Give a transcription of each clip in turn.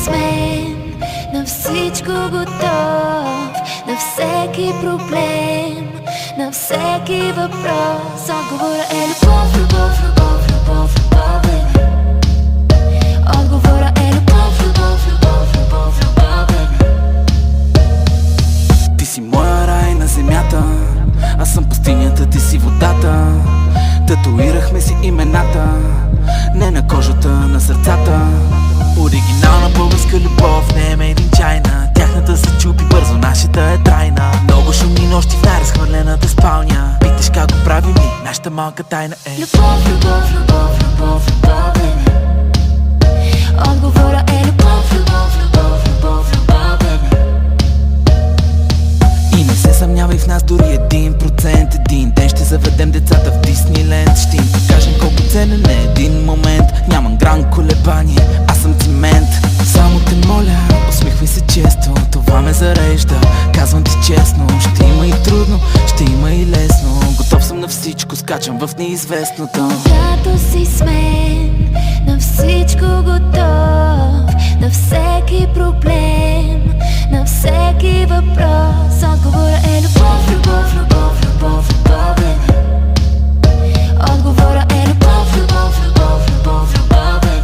с мен, на всичко готов, на всеки проблем, на всеки въпрос. Отговорът е любов, любов, любов, любов, любов, baby. Отговорът е любов, любов, любов, любов, любов, baby. Ти си моя рай на земята, аз съм пустинята, ти си водата. Татуирахме си имената, не на кожата, на сърцата. Оригинална българска любов, не е made in China. Тяхната се чупи бързо, нашата е трайна. Много шумни нощи в най-разхвърлената спалня. Питаш как го правим ли, нашата малка тайна е любов, любов, любов, любов, любов, baby. Отговорът е любов, любов, любов, любов, любов, baby. И не се съмнявай в нас дори 1%. Един ден ще заведем децата в Дисниленд. Ще им покажем колко ценен е един момент. Нямам гран колебание, аз съм цимент. Само те моля, усмихвай се често, това ме зарежда. Казвам ти честно, ще има и трудно, ще има и лесно. Готов съм на всичко, скачам в неизвестното. Когато си с мен, на всичко готов, на всеки проблем, на всеки въпрос. Отговорът е любов, любов, любов, любов, любов, baby. Отговорът е любов, любов, любов, любов, любов, baby.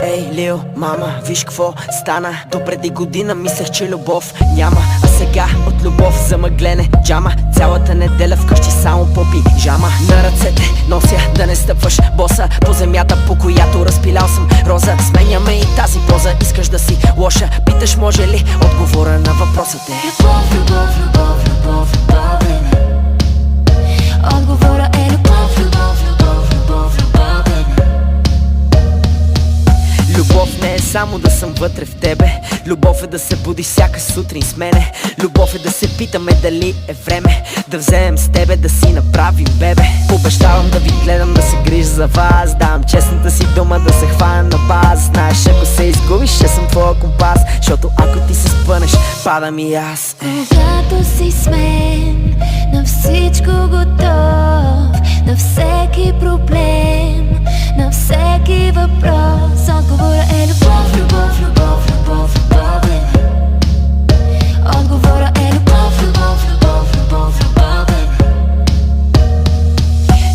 Ей, Лил, мама, виж какво стана. Допреди година мислех, че любов няма, а сега от любов замъглене джама. Цялата неделя вкъщи само по пижама. На ръцете нося да не стъпваш боса по земята, по която разпилял съм роза. Сменяме и тази поза, искаш да си лоша. Питаш може ли, отговора на въпросът е любов, любов, любов, любов, любов, baby. Отговорът е любов, любов, любов, любов, любов, baby. любов не е само да съм вътре в тебе. Любов е да се буди всяка сутрин с мене. Любов е да се питаме дали е време да вземем с тебе да си направим бебе. Обещавам да ви гледам, да се грижа за вас. Давам честната си дума да се хвана на баз. Знаеш, ако се изгубиш, ще съм твоя компас. Защото ако ти се спънеш, падам и аз. Когато си с мен, на всичко готов, на всеки проблем, на всеки въпрос. Отговорът е любов, любов, любов, любов, любов, baby. Отговорът е любов, любов, любов, любов, любов, baby.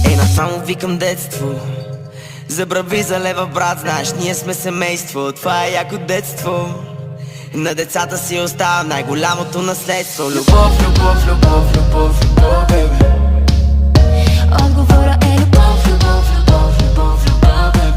Ей, насамо викам детство. Забрави за лева, брат, знаеш, ние сме семейство. Това е яко детство. На децата си оставам най-голямото наследство. Любов, любов, любов, любов, любов, baby. Отговорът е любов, любов, любов, любов, любов, baby.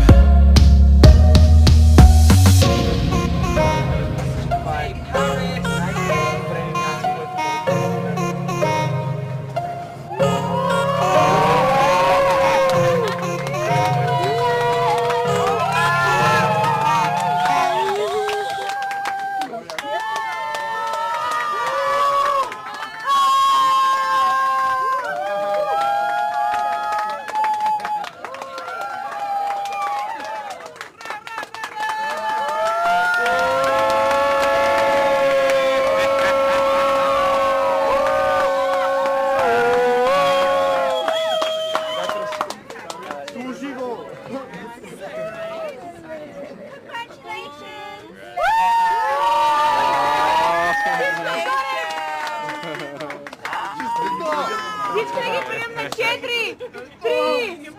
Всички да ги прием на 4, 3, 2.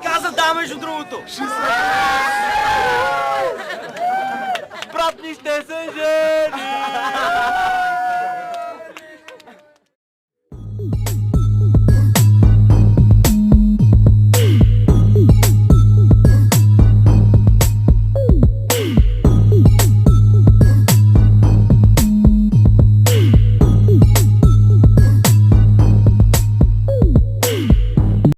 Каза да, между другото. Брат ни ще се жени.